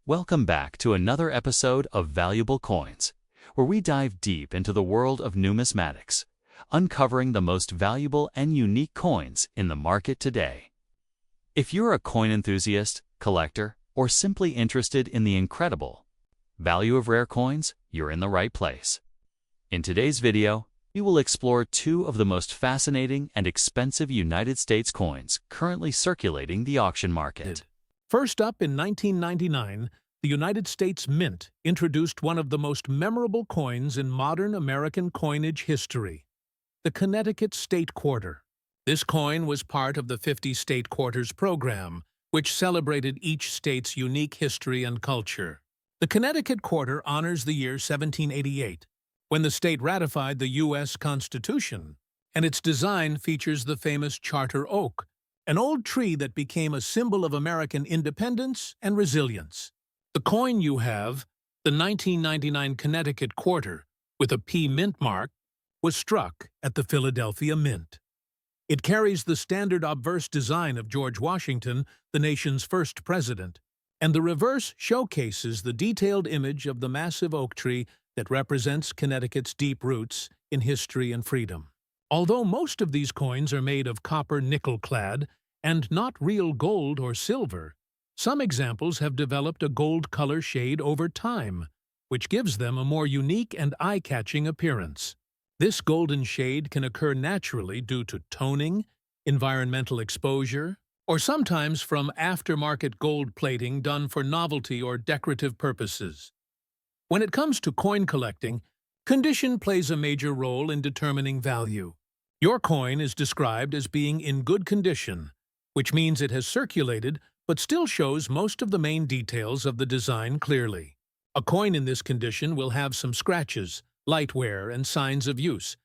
Welcome back to another episode of Valuable Coins, where we dive deep into the world of numismatics, uncovering the most valuable and unique coins in the market today. If you're a coin enthusiast, collector, or simply interested in the incredible value of rare coins, you're in the right place. In today's video, we will explore two of the most fascinating and expensive United States coins currently circulating the auction market. First up, in 1999, the United States Mint introduced one of the most memorable coins in modern American coinage history, the Connecticut State Quarter. This coin was part of the 50 State Quarters program, which celebrated each state's unique history and culture. The Connecticut Quarter honors the year 1788, when the state ratified the U.S. Constitution, and its design features the famous Charter Oak, an old tree that became a symbol of American independence and resilience. The coin you have, the 1999 Connecticut Quarter, with a P mint mark, was struck at the Philadelphia Mint. It carries the standard obverse design of George Washington, the nation's first president, and the reverse showcases the detailed image of the massive oak tree that represents Connecticut's deep roots in history and freedom. Although most of these coins are made of copper nickel-clad and not real gold or silver, some examples have developed a gold color shade over time, which gives them a more unique and eye-catching appearance. This golden shade can occur naturally due to toning, environmental exposure, or sometimes from aftermarket gold plating done for novelty or decorative purposes. When it comes to coin collecting, condition plays a major role in determining value. Your coin is described as being in good condition, which means it has circulated but still shows most of the main details of the design clearly. A coin in this condition will have some scratches, light wear, and signs of use,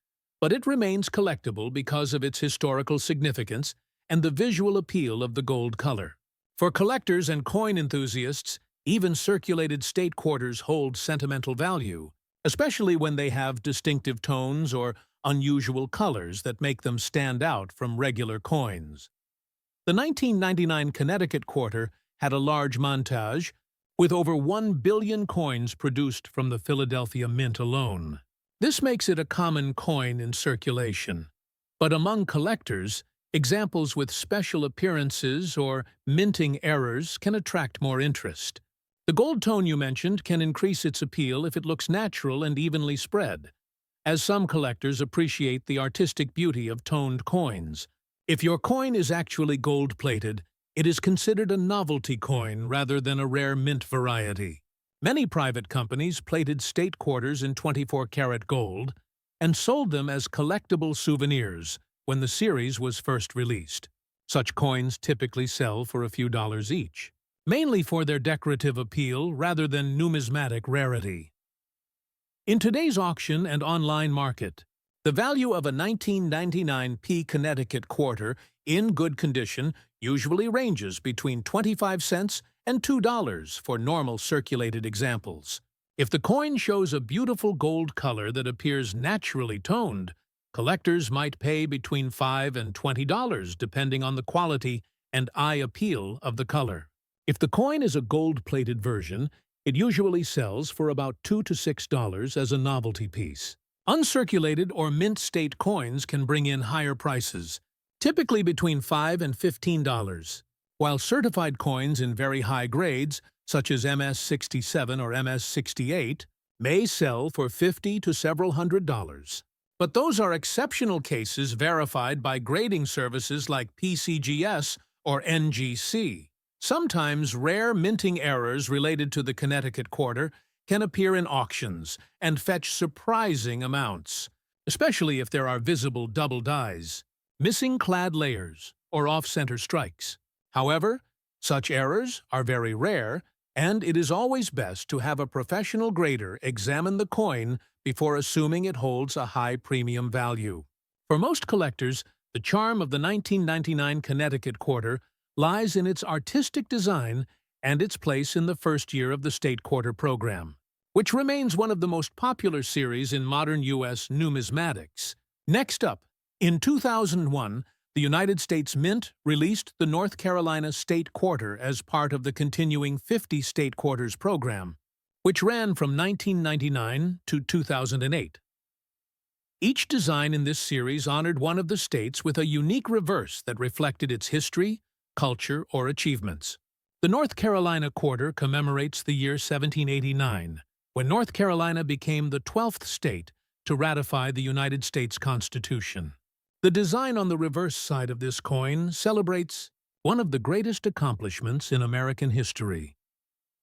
but it remains collectible because of its historical significance and the visual appeal of the gold color. For collectors and coin enthusiasts, even circulated state quarters hold sentimental value, especially when they have distinctive tones or unusual colors that make them stand out from regular coins. The 1999 Connecticut Quarter had a large montage, with over 1 billion coins produced from the Philadelphia Mint alone. This makes it a common coin in circulation. But among collectors, examples with special appearances or minting errors can attract more interest. The gold tone you mentioned can increase its appeal if it looks natural and evenly spread, as some collectors appreciate the artistic beauty of toned coins. If your coin is actually gold-plated, it is considered a novelty coin rather than a rare mint variety. Many private companies plated state quarters in 24-karat gold and sold them as collectible souvenirs when the series was first released. Such coins typically sell for a few dollars each, mainly for their decorative appeal rather than numismatic rarity. In today's auction and online market, the value of a 1999 P Connecticut Quarter in good condition usually ranges between 25 cents and $2 for normal circulated examples. If the coin shows a beautiful gold color that appears naturally toned, collectors might pay between $5 and $20 depending on the quality and eye appeal of the color. If the coin is a gold-plated version, it usually sells for about $2 to $6 as a novelty piece. Uncirculated or mint state coins can bring in higher prices, typically between $5 and $15, while certified coins in very high grades, such as MS-67 or MS-68, may sell for $50 to several $100s. But those are exceptional cases verified by grading services like PCGS or NGC. Sometimes rare minting errors related to the Connecticut Quarter can appear in auctions and fetch surprising amounts, especially if there are visible double dies, missing clad layers, or off-center strikes. However, such errors are very rare, and it is always best to have a professional grader examine the coin before assuming it holds a high premium value. For most collectors, the charm of the 1999 Connecticut Quarter lies in its artistic design and its place in the first year of the State Quarter program, which remains one of the most popular series in modern U.S. numismatics. Next up, in 2001, the United States Mint released the North Carolina State Quarter as part of the continuing 50 State Quarters program, which ran from 1999 to 2008. Each design in this series honored one of the states with a unique reverse that reflected its history, culture, or achievements. The North Carolina Quarter commemorates the year 1789, when North Carolina became the 12th state to ratify the United States Constitution. The design on the reverse side of this coin celebrates one of the greatest accomplishments in American history: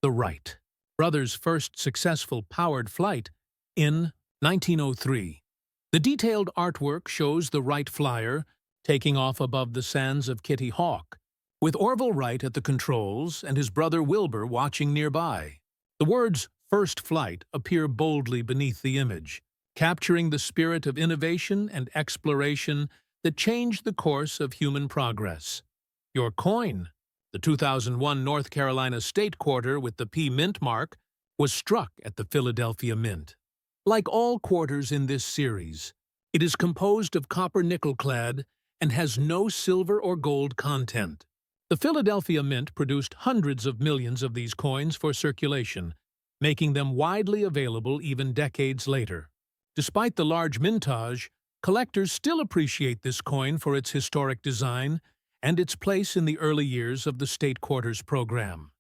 the Wright brothers' first successful powered flight in 1903. The detailed artwork shows the Wright flyer taking off above the sands of Kitty Hawk, with Orville Wright at the controls and his brother Wilbur watching nearby. The words "First Flight" appear boldly beneath the image, capturing the spirit of innovation and exploration that changed the course of human progress. Your coin, the 2001 North Carolina State Quarter with the P Mint mark, was struck at the Philadelphia Mint. Like all quarters in this series, it is composed of copper nickel-clad and has no silver or gold content. The Philadelphia Mint produced hundreds of millions of these coins for circulation, making them widely available even decades later. Despite the large mintage, collectors still appreciate this coin for its historic design and its place in the early years of the State Quarters program.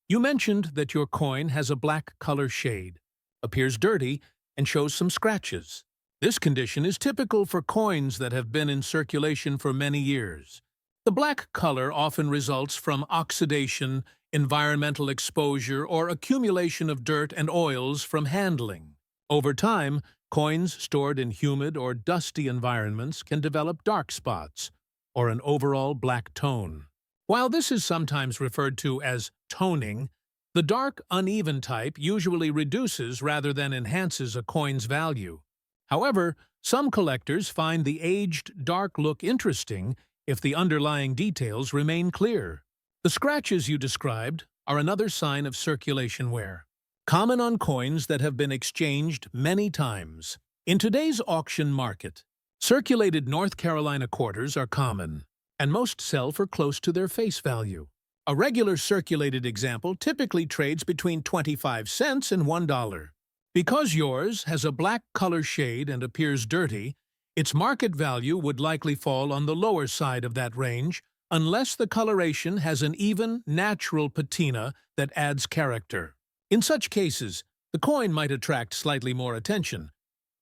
You mentioned that your coin has a black color shade, appears dirty, and shows some scratches. This condition is typical for coins that have been in circulation for many years. The black color often results from oxidation, environmental exposure, or accumulation of dirt and oils from handling. Over time, coins stored in humid or dusty environments can develop dark spots, or an overall black tone. While this is sometimes referred to as toning, the dark, uneven type usually reduces rather than enhances a coin's value. However, some collectors find the aged, dark look interesting if the underlying details remain clear. The scratches you described are another sign of circulation wear, common on coins that have been exchanged many times. In today's auction market, circulated North Carolina quarters are common, and most sell for close to their face value. A regular circulated example typically trades between 25 cents and $1. Because yours has a black color shade and appears dirty, its market value would likely fall on the lower side of that range unless the coloration has an even, natural patina that adds character. In such cases, the coin might attract slightly more attention,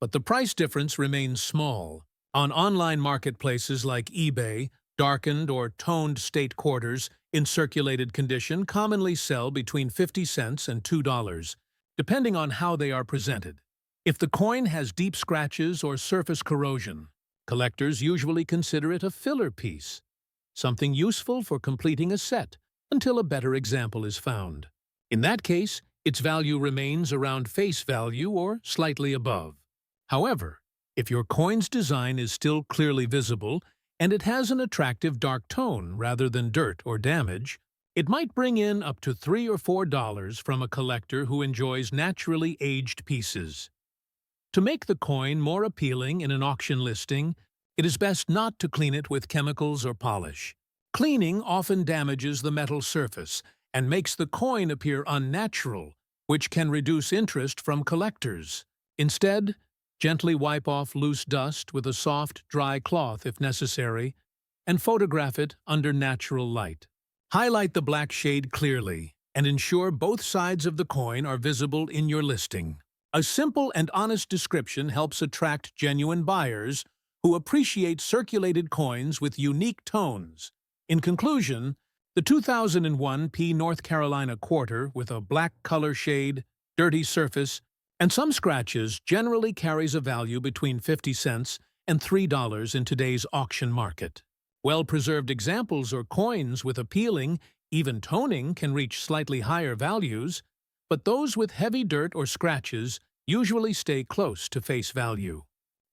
but the price difference remains small. On online marketplaces like eBay, darkened or toned state quarters in circulated condition commonly sell between 50 cents and $2, depending on how they are presented. If the coin has deep scratches or surface corrosion, collectors usually consider it a filler piece, something useful for completing a set until a better example is found. In that case, its value remains around face value or slightly above. However, if your coin's design is still clearly visible and it has an attractive dark tone rather than dirt or damage, it might bring in up to $3 or $4 from a collector who enjoys naturally aged pieces. To make the coin more appealing in an auction listing, it is best not to clean it with chemicals or polish. Cleaning often damages the metal surface and makes the coin appear unnatural, which can reduce interest from collectors. Instead, gently wipe off loose dust with a soft, dry cloth if necessary, and photograph it under natural light. Highlight the black shade clearly and ensure both sides of the coin are visible in your listing. A simple and honest description helps attract genuine buyers who appreciate circulated coins with unique tones. In conclusion, the 2001 P North Carolina Quarter with a black color shade, dirty surface, and some scratches generally carries a value between 50 cents and $3 in today's auction market. Well-preserved examples or coins with appealing, even toning can reach slightly higher values, but those with heavy dirt or scratches usually stay close to face value.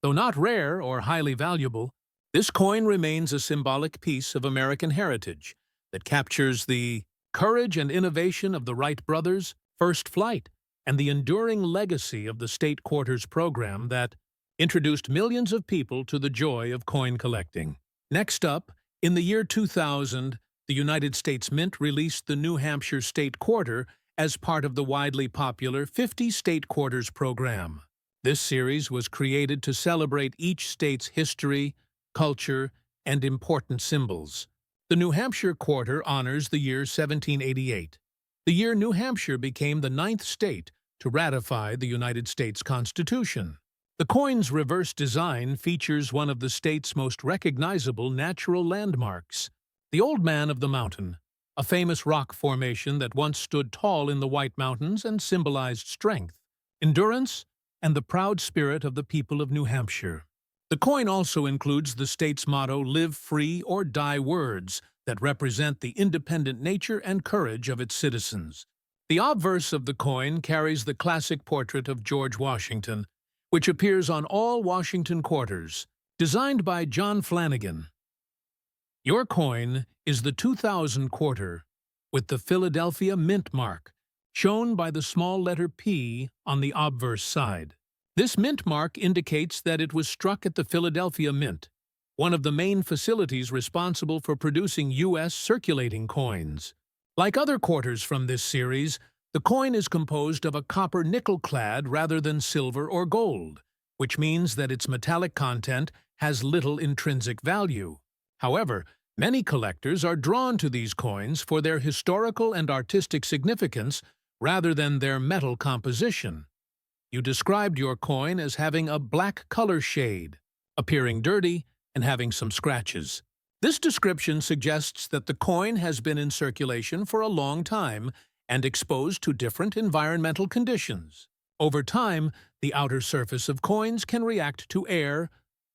Though not rare or highly valuable, this coin remains a symbolic piece of American heritage that captures the courage and innovation of the Wright brothers' first flight, and the enduring legacy of the State Quarters program that introduced millions of people to the joy of coin collecting. Next up, in the year 2000, the United States Mint released the New Hampshire State Quarter as part of the widely popular 50 State Quarters program. This series was created to celebrate each state's history, culture, and important symbols. The New Hampshire Quarter honors the year 1788, the year New Hampshire became the 9th state to ratify the United States Constitution. The coin's reverse design features one of the state's most recognizable natural landmarks, the Old Man of the Mountain, a famous rock formation that once stood tall in the White Mountains and symbolized strength, endurance, and the proud spirit of the people of New Hampshire. The coin also includes the state's motto, "Live free or die," words that represent the independent nature and courage of its citizens. The obverse of the coin carries the classic portrait of George Washington, which appears on all Washington quarters, designed by John Flanagan. Your coin is the 2000 quarter, with the Philadelphia Mint mark, shown by the small letter P on the obverse side. This mint mark indicates that it was struck at the Philadelphia Mint, one of the main facilities responsible for producing U.S. circulating coins. Like other quarters from this series, the coin is composed of a copper nickel clad rather than silver or gold, which means that its metallic content has little intrinsic value. However, many collectors are drawn to these coins for their historical and artistic significance rather than their metal composition. You described your coin as having a black color shade, appearing dirty, and having some scratches. This description suggests that the coin has been in circulation for a long time and exposed to different environmental conditions. Over time, the outer surface of coins can react to air,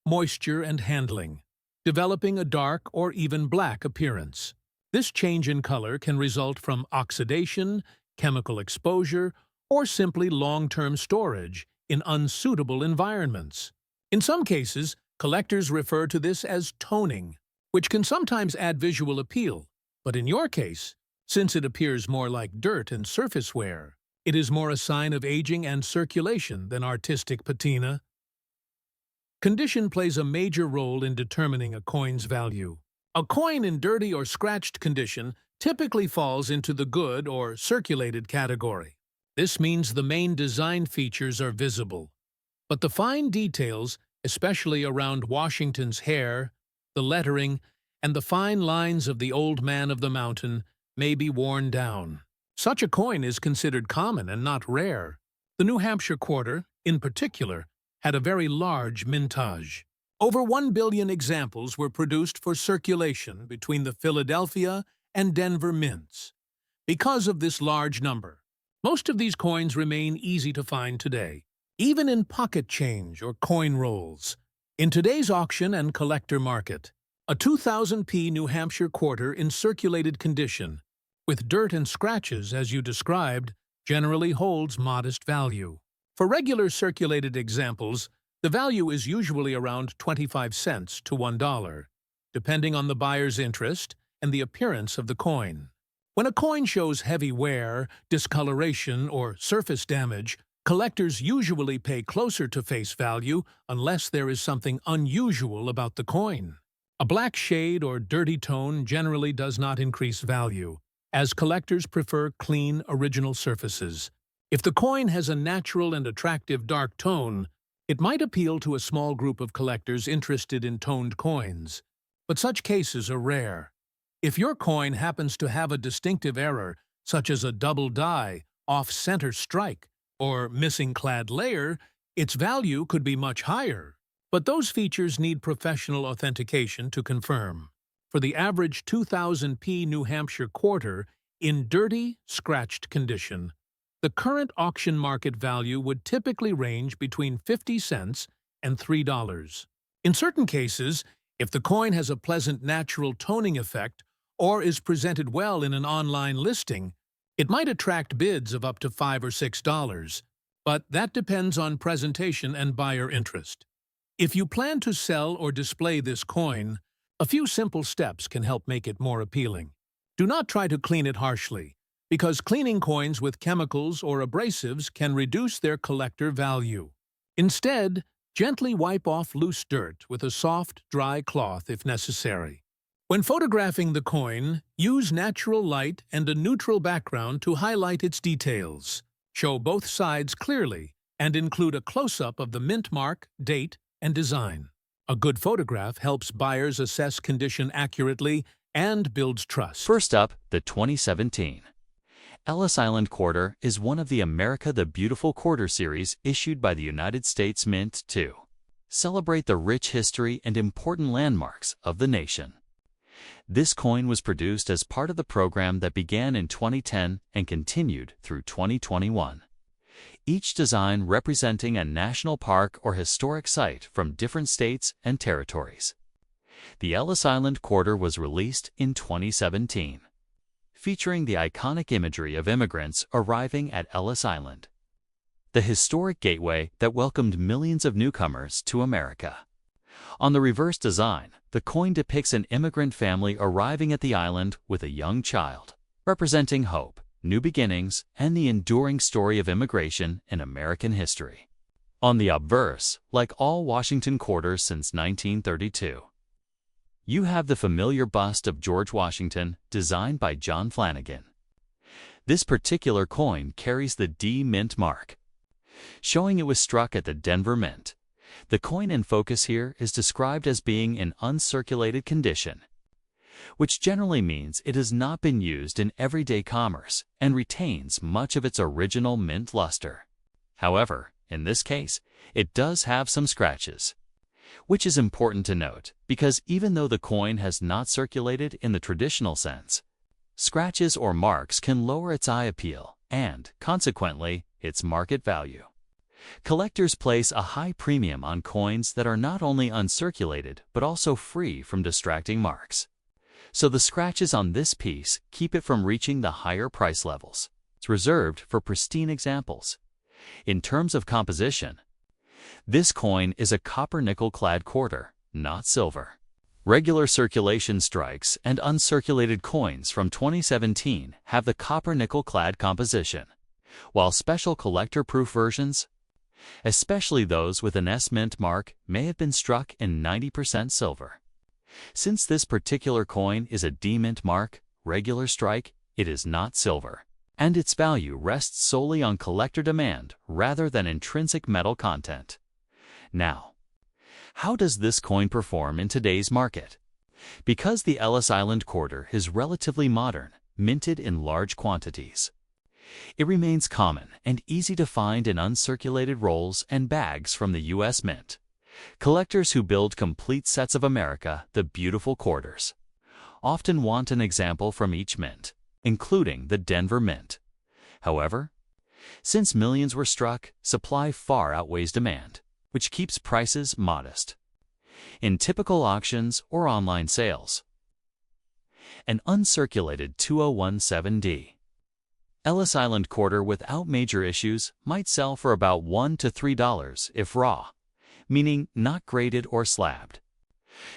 moisture, and handling, developing a dark or even black appearance. This change in color can result from oxidation, chemical exposure, or simply long-term storage in unsuitable environments. In some cases, collectors refer to this as toning, which can sometimes add visual appeal, but in your case, since it appears more like dirt and surface wear, it is more a sign of aging and circulation than artistic patina. Condition plays a major role in determining a coin's value. A coin in dirty or scratched condition typically falls into the good or circulated category. This means the main design features are visible, but the fine details, especially around Washington's hair, the lettering, and the fine lines of the Old Man of the Mountain, may be worn down. Such a coin is considered common and not rare. The New Hampshire quarter, in particular, had a very large mintage. Over 1 billion examples were produced for circulation between the Philadelphia and Denver mints. Because of this large number, most of these coins remain easy to find today, even in pocket change or coin rolls. In today's auction and collector market, a 2000p New Hampshire quarter in circulated condition, with dirt and scratches as you described, generally holds modest value. For regular circulated examples, the value is usually around 25 cents to $1, depending on the buyer's interest and the appearance of the coin. When a coin shows heavy wear, discoloration, or surface damage, collectors usually pay closer to face value unless there is something unusual about the coin. A black shade or dirty tone generally does not increase value, as collectors prefer clean, original surfaces. If the coin has a natural and attractive dark tone, it might appeal to a small group of collectors interested in toned coins, but such cases are rare. If your coin happens to have a distinctive error, such as a double die, off-center strike, or missing clad layer, its value could be much higher. But those features need professional authentication to confirm. For the average 2000p New Hampshire quarter in dirty, scratched condition, the current auction market value would typically range between 50 cents and $3. In certain cases, if the coin has a pleasant natural toning effect or is presented well in an online listing, it might attract bids of up to $5 or $6, but that depends on presentation and buyer interest. If you plan to sell or display this coin, a few simple steps can help make it more appealing. Do not try to clean it harshly, because cleaning coins with chemicals or abrasives can reduce their collector value. Instead, Gently wipe off loose dirt with a soft, dry cloth if necessary. When photographing the coin, use natural light and a neutral background to highlight its details. Show both sides clearly and include a close-up of the mint mark, date, and design. A good photograph helps buyers assess condition accurately and builds trust. First up, the 2017. Ellis Island Quarter is one of the America the Beautiful Quarter series issued by the United States Mint to celebrate the rich history and important landmarks of the nation. This coin was produced as part of the program that began in 2010 and continued through 2021. Each design representing a national park or historic site from different states and territories. The Ellis Island Quarter was released in 2017, featuring the iconic imagery of immigrants arriving at Ellis Island, the historic gateway that welcomed millions of newcomers to America. On the reverse design, the coin depicts an immigrant family arriving at the island with a young child, representing hope, new beginnings, and the enduring story of immigration in American history. On the obverse, like all Washington quarters since 1932, you have the familiar bust of George Washington, designed by John Flanagan. This particular coin carries the D Mint mark, showing it was struck at the Denver Mint. The coin in focus here is described as being in uncirculated condition, which generally means it has not been used in everyday commerce and retains much of its original mint luster. However, in this case, it does have some scratches, which is important to note because even though the coin has not circulated in the traditional sense, scratches or marks can lower its eye appeal and, consequently, its market value. Collectors place a high premium on coins that are not only uncirculated but also free from distracting marks. So the scratches on this piece keep it from reaching the higher price levels. It's reserved for pristine examples. In terms of composition, this coin is a copper-nickel-clad quarter, not silver. Regular circulation strikes and uncirculated coins from 2017 have the copper-nickel-clad composition, while special collector-proof versions, especially those with an S Mint mark, may have been struck in 90% silver. Since this particular coin is a D Mint mark, regular strike, it is not silver, and its value rests solely on collector demand rather than intrinsic metal content. Now, how does this coin perform in today's market? Because the Ellis Island Quarter is relatively modern, minted in large quantities, it remains common and easy to find in uncirculated rolls and bags from the U.S. Mint. Collectors who build complete sets of America the Beautiful Quarters often want an example from each mint, including the Denver Mint. However, since millions were struck, supply far outweighs demand, which keeps prices modest. In typical auctions or online sales, an uncirculated 2017D Ellis Island Quarter without major issues might sell for about $1 to $3 if raw, meaning not graded or slabbed.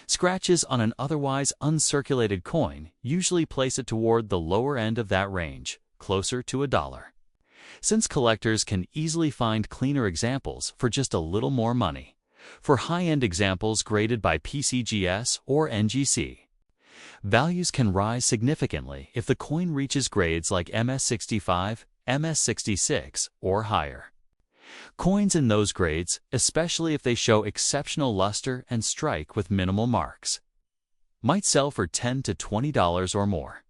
Scratches on an otherwise uncirculated coin usually place it toward the lower end of that range, closer to $1. Since collectors can easily find cleaner examples for just a little more money, for high-end examples graded by PCGS or NGC, values can rise significantly if the coin reaches grades like MS65, MS66, or higher. Coins in those grades, especially if they show exceptional luster and strike with minimal marks, might sell for $10 to $20 or more.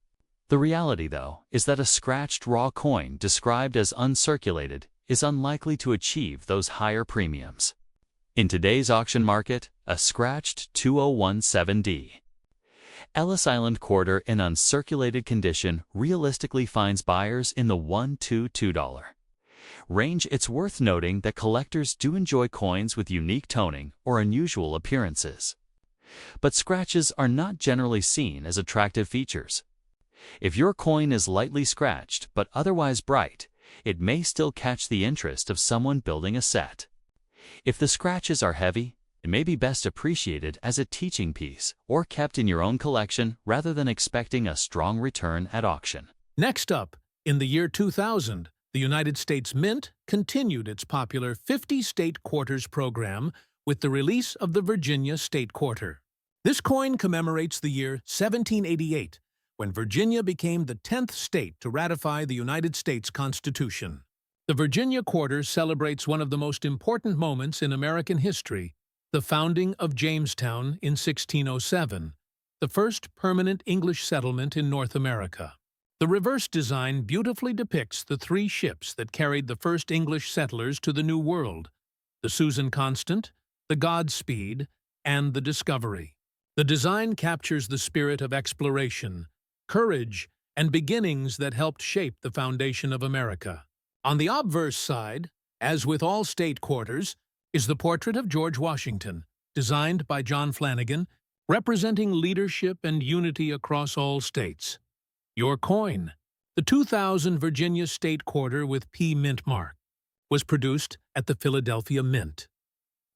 The reality, though, is that a scratched raw coin described as uncirculated is unlikely to achieve those higher premiums. In today's auction market, a scratched 2017D Ellis Island Quarter in uncirculated condition realistically finds buyers in the $1 to $2 range. It's worth noting that collectors do enjoy coins with unique toning or unusual appearances, but scratches are not generally seen as attractive features. If your coin is lightly scratched but otherwise bright, it may still catch the interest of someone building a set. If the scratches are heavy, it may be best appreciated as a teaching piece or kept in your own collection rather than expecting a strong return at auction. Next up, in the year 2000, the United States Mint continued its popular 50-state quarters program with the release of the Virginia State Quarter. This coin commemorates the year 1788, when Virginia became the 10th state to ratify the United States Constitution. The Virginia Quarter celebrates one of the most important moments in American history, the founding of Jamestown in 1607, the first permanent English settlement in North America. The reverse design beautifully depicts the three ships that carried the first English settlers to the New World: the Susan Constant, the Godspeed, and the Discovery. The design captures the spirit of exploration, courage, and beginnings that helped shape the foundation of America. On the obverse side, as with all state quarters, is the portrait of George Washington, designed by John Flanagan, representing leadership and unity across all states. Your coin, the 2000 Virginia State Quarter with P Mint mark, was produced at the Philadelphia Mint.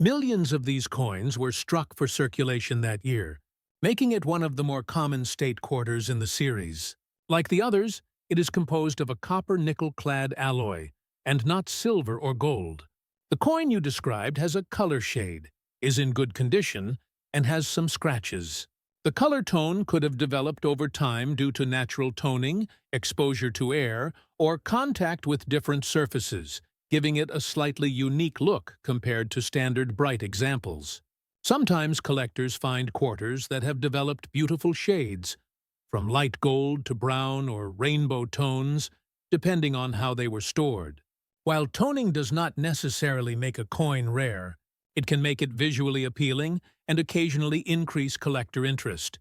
Millions of these coins were struck for circulation that year, making it one of the more common state quarters in the series. Like the others, it is composed of a copper-nickel-clad alloy, and not silver or gold. The coin you described has a color shade, is in good condition, and has some scratches. The color tone could have developed over time due to natural toning, exposure to air, or contact with different surfaces, giving it a slightly unique look compared to standard bright examples. Sometimes collectors find quarters that have developed beautiful shades, from light gold to brown or rainbow tones, depending on how they were stored. While toning does not necessarily make a coin rare, it can make it visually appealing and occasionally increase collector interest.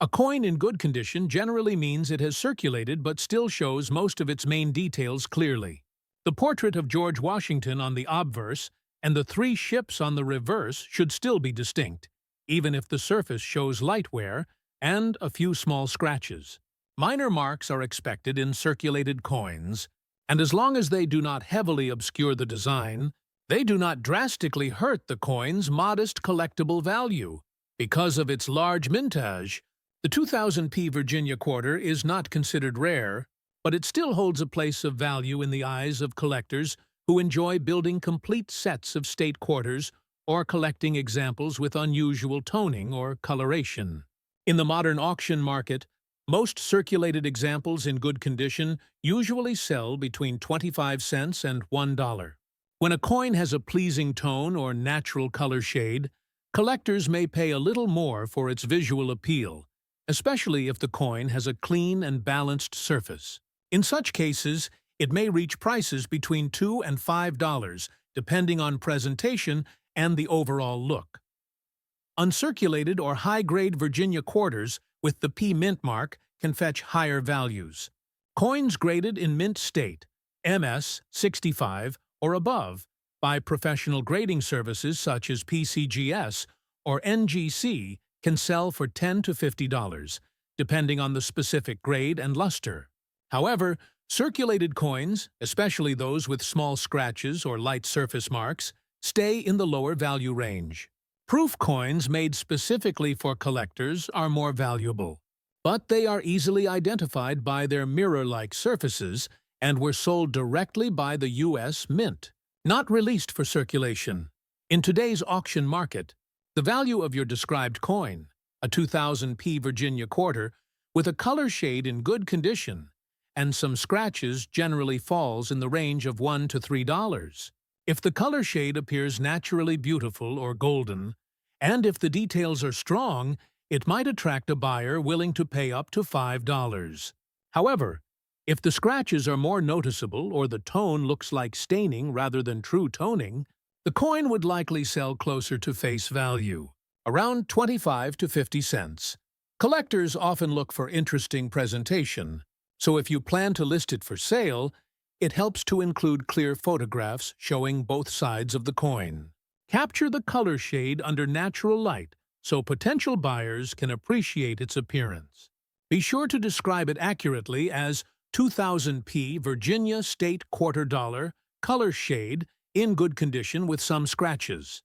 A coin in good condition generally means it has circulated but still shows most of its main details clearly. The portrait of George Washington on the obverse and the three ships on the reverse should still be distinct, even if the surface shows light wear and a few small scratches. Minor marks are expected in circulated coins, and as long as they do not heavily obscure the design, they do not drastically hurt the coin's modest collectible value. Because of its large mintage, the 2000p Virginia Quarter is not considered rare, but it still holds a place of value in the eyes of collectors who enjoy building complete sets of state quarters or collecting examples with unusual toning or coloration. In the modern auction market, most circulated examples in good condition usually sell between 25 cents and $1. When a coin has a pleasing tone or natural color shade, collectors may pay a little more for its visual appeal, especially if the coin has a clean and balanced surface. In such cases, it may reach prices between $2 and $5, depending on presentation and the overall look. Uncirculated or high-grade Virginia quarters with the P Mint mark can fetch higher values. Coins graded in mint state, MS 65 or above, by professional grading services such as PCGS or NGC can sell for $10 to $50, depending on the specific grade and luster. However, circulated coins, especially those with small scratches or light surface marks, stay in the lower value range. Proof coins made specifically for collectors are more valuable, but they are easily identified by their mirror-like surfaces and were sold directly by the U.S. Mint, not released for circulation. In today's auction market, the value of your described coin, a 2000p Virginia Quarter, with a color shade in good condition and some scratches generally falls in the range of $1 to $3. If the color shade appears naturally beautiful or golden, and if the details are strong, it might attract a buyer willing to pay up to $5. However, if the scratches are more noticeable or the tone looks like staining rather than true toning, the coin would likely sell closer to face value, around 25 to 50 cents. Collectors often look for interesting presentation, so if you plan to list it for sale, it helps to include clear photographs showing both sides of the coin. Capture the color shade under natural light so potential buyers can appreciate its appearance. Be sure to describe it accurately as 2000p Virginia State Quarter Dollar, color shade, in good condition with some scratches.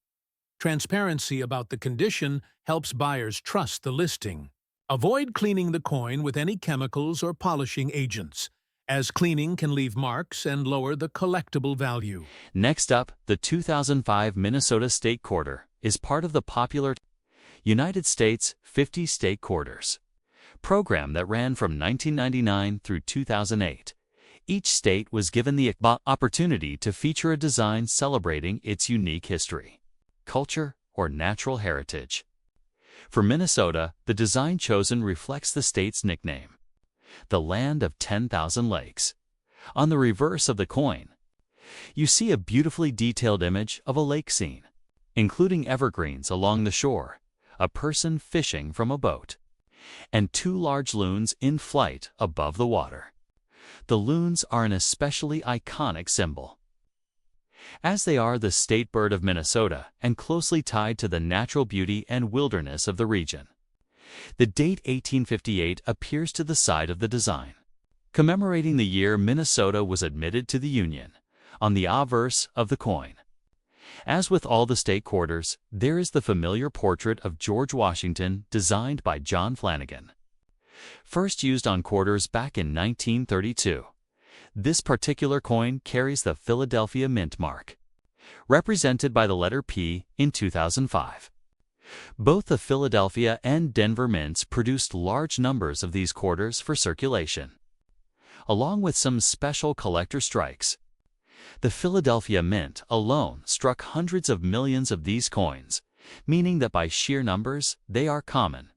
Transparency about the condition helps buyers trust the listing. Avoid cleaning the coin with any chemicals or polishing agents, as cleaning can leave marks and lower the collectible value. Next up, the 2005 Minnesota State Quarter is part of the popular United States 50 State Quarters program that ran from 1999 through 2008. Each state was given the opportunity to feature a design celebrating its unique history, culture, or natural heritage. For Minnesota, the design chosen reflects the state's nickname, the land of 10,000 lakes. On the reverse of the coin, you see a beautifully detailed image of a lake scene, including evergreens along the shore, a person fishing from a boat, and two large loons in flight above the water. The loons are an especially iconic symbol, as they are the state bird of Minnesota and closely tied to the natural beauty and wilderness of the region. The date 1858 appears to the side of the design, commemorating the year Minnesota was admitted to the Union, on the obverse of the coin. As with all the state quarters, there is the familiar portrait of George Washington designed by John Flanagan. First used on quarters back in 1932, this particular coin carries the Philadelphia Mint mark, represented by the letter P in 2005. Both the Philadelphia and Denver mints produced large numbers of these quarters for circulation, along with some special collector strikes. The Philadelphia Mint alone struck hundreds of millions of these coins, meaning that by sheer numbers, they are common.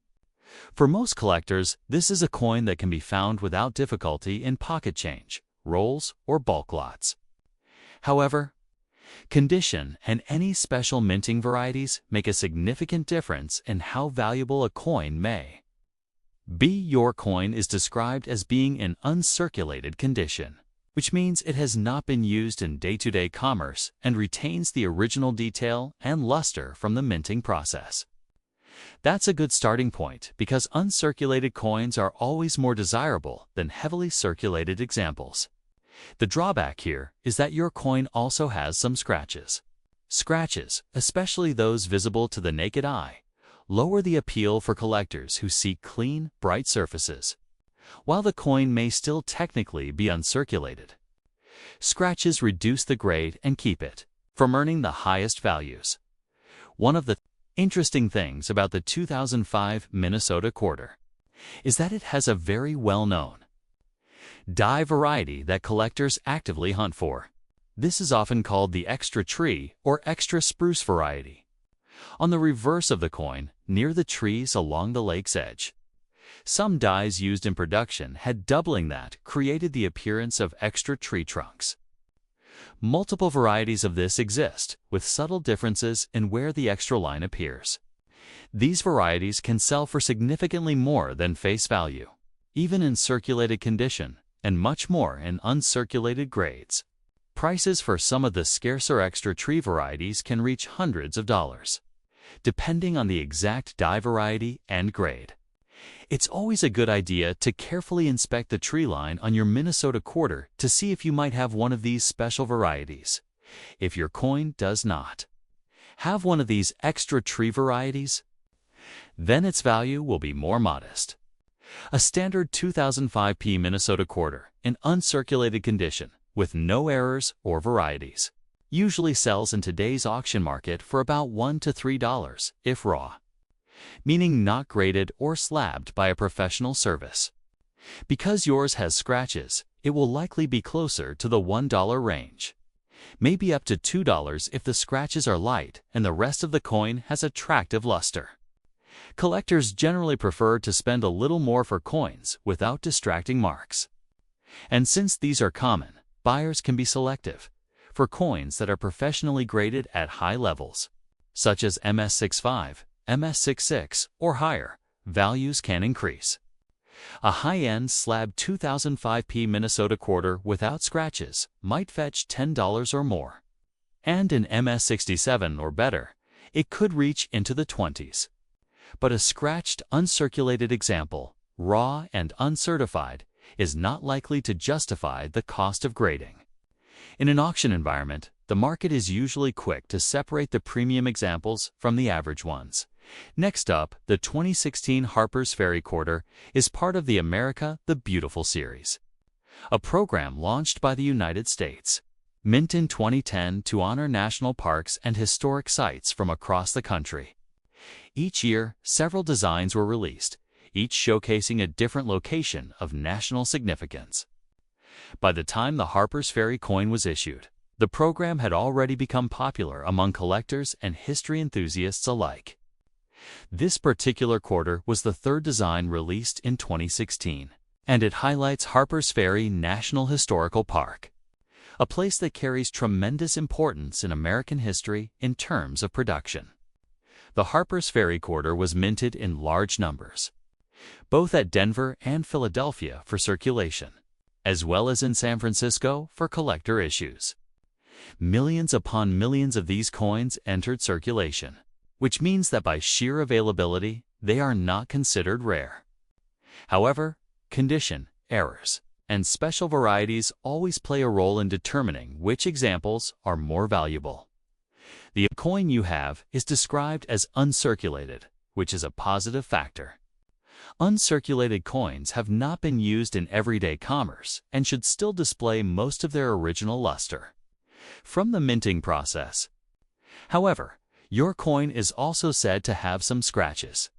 For most collectors, this is a coin that can be found without difficulty in pocket change, rolls, or bulk lots. However, condition and any special minting varieties make a significant difference in how valuable a coin may be. Your coin is described as being in uncirculated condition, which means it has not been used in day-to-day commerce and retains the original detail and luster from the minting process. That's a good starting point because uncirculated coins are always more desirable than heavily circulated examples. The drawback here is that your coin also has some scratches. Scratches, especially those visible to the naked eye, lower the appeal for collectors who seek clean, bright surfaces. While the coin may still technically be uncirculated, scratches reduce the grade and keep it from earning the highest values. One of the interesting things about the 2005 Minnesota Quarter is that it has a very well-known die variety that collectors actively hunt for. This is often called the extra tree or extra spruce variety. On the reverse of the coin, near the trees along the lake's edge, some dies used in production had doubling that created the appearance of extra tree trunks. Multiple varieties of this exist, with subtle differences in where the extra line appears. These varieties can sell for significantly more than face value, even in circulated condition, and much more in uncirculated grades. Prices for some of the scarcer extra tree varieties can reach hundreds of dollars, depending on the exact die variety and grade. It's always a good idea to carefully inspect the tree line on your Minnesota quarter to see if you might have one of these special varieties. If your coin does not have one of these extra tree varieties, then its value will be more modest. A standard 2005 Minnesota quarter in uncirculated condition with no errors or varieties usually sells in today's auction market for about $1 to $3 if raw, meaning not graded or slabbed by a professional service. Because yours has scratches, it will likely be closer to the $1 range, maybe up to $2 if the scratches are light and the rest of the coin has attractive luster. Collectors generally prefer to spend a little more for coins without distracting marks. And since these are common, buyers can be selective. For coins that are professionally graded at high levels, such as MS65, MS66, or higher, values can increase. A high-end slab 2005 Minnesota quarter without scratches might fetch $10 or more. And in MS67 or better, it could reach into the 20s. But a scratched, uncirculated example, raw and uncertified, is not likely to justify the cost of grading. In an auction environment, the market is usually quick to separate the premium examples from the average ones. Next up, the 2016 Harper's Ferry Quarter is part of the America the Beautiful series. a program launched by the United States Mint in 2010 to honor national parks and historic sites from across the country. Each year, several designs were released, each showcasing a different location of national significance. By the time the Harper's Ferry coin was issued, the program had already become popular among collectors and history enthusiasts alike. This particular quarter was the third design released in 2016, and it highlights Harper's Ferry National Historical Park, a place that carries tremendous importance in American history in terms of production. The Harper's Ferry quarter was minted in large numbers, both at Denver and Philadelphia for circulation, as well as in San Francisco for collector issues. Millions upon millions of these coins entered circulation, which means that by sheer availability, they are not considered rare. However, condition, errors, and special varieties always play a role in determining which examples are more valuable. The coin you have is described as uncirculated, which is a positive factor. Uncirculated coins have not been used in everyday commerce and should still display most of their original luster from the minting process. However, your coin is also said to have some scratches.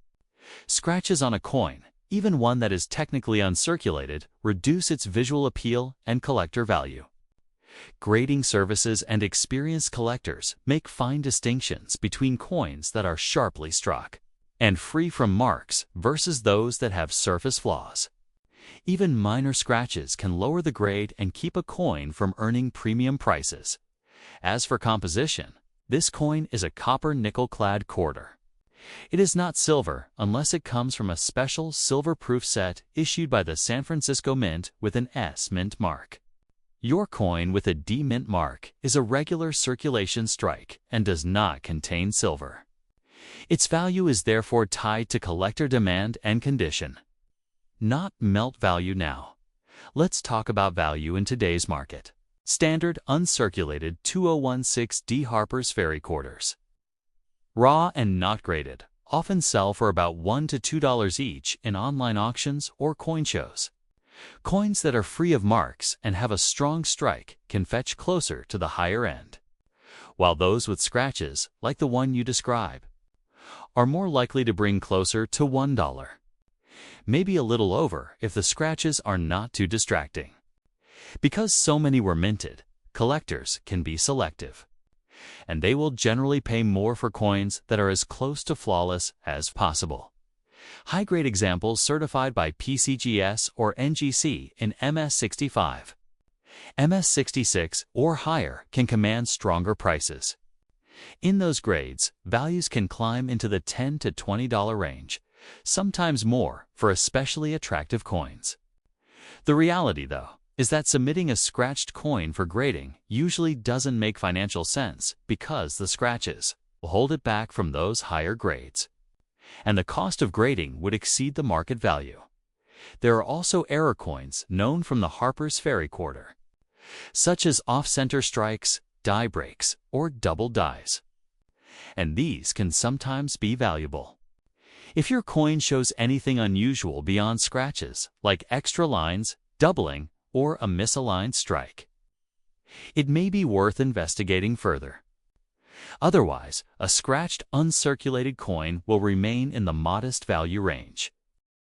Scratches on a coin, even one that is technically uncirculated, reduce its visual appeal and collector value. Grading services and experienced collectors make fine distinctions between coins that are sharply struck and free from marks versus those that have surface flaws. Even minor scratches can lower the grade and keep a coin from earning premium prices. As for composition, this coin is a copper nickel-clad quarter. It is not silver unless it comes from a special silver-proof set issued by the San Francisco Mint with an S Mint mark. Your coin with a D Mint mark is a regular circulation strike and does not contain silver. Its value is therefore tied to collector demand and condition, not melt value now. Let's talk about value in today's market. Standard uncirculated 2016D Harper's Ferry quarters. Raw and not graded, often sell for about $1 to $2 each in online auctions or coin shows. Coins that are free of marks and have a strong strike can fetch closer to the higher end, while those with scratches, like the one you describe, are more likely to bring closer to $1. Maybe a little over if the scratches are not too distracting. Because so many were minted, collectors can be selective, and they will generally pay more for coins that are as close to flawless as possible. High-grade examples certified by PCGS or NGC in MS65, MS66 or higher can command stronger prices. In those grades, values can climb into the $10 to $20 range, sometimes more for especially attractive coins. The reality, though, is that submitting a scratched coin for grading usually doesn't make financial sense because the scratches will hold it back from those higher grades, and the cost of grading would exceed the market value. There are also error coins known from the Harper's Ferry quarter, such as off-center strikes, die breaks, or double dies, and these can sometimes be valuable. If your coin shows anything unusual beyond scratches, like extra lines, doubling, or a misaligned strike, it may be worth investigating further. Otherwise, a scratched, uncirculated coin will remain in the modest value range.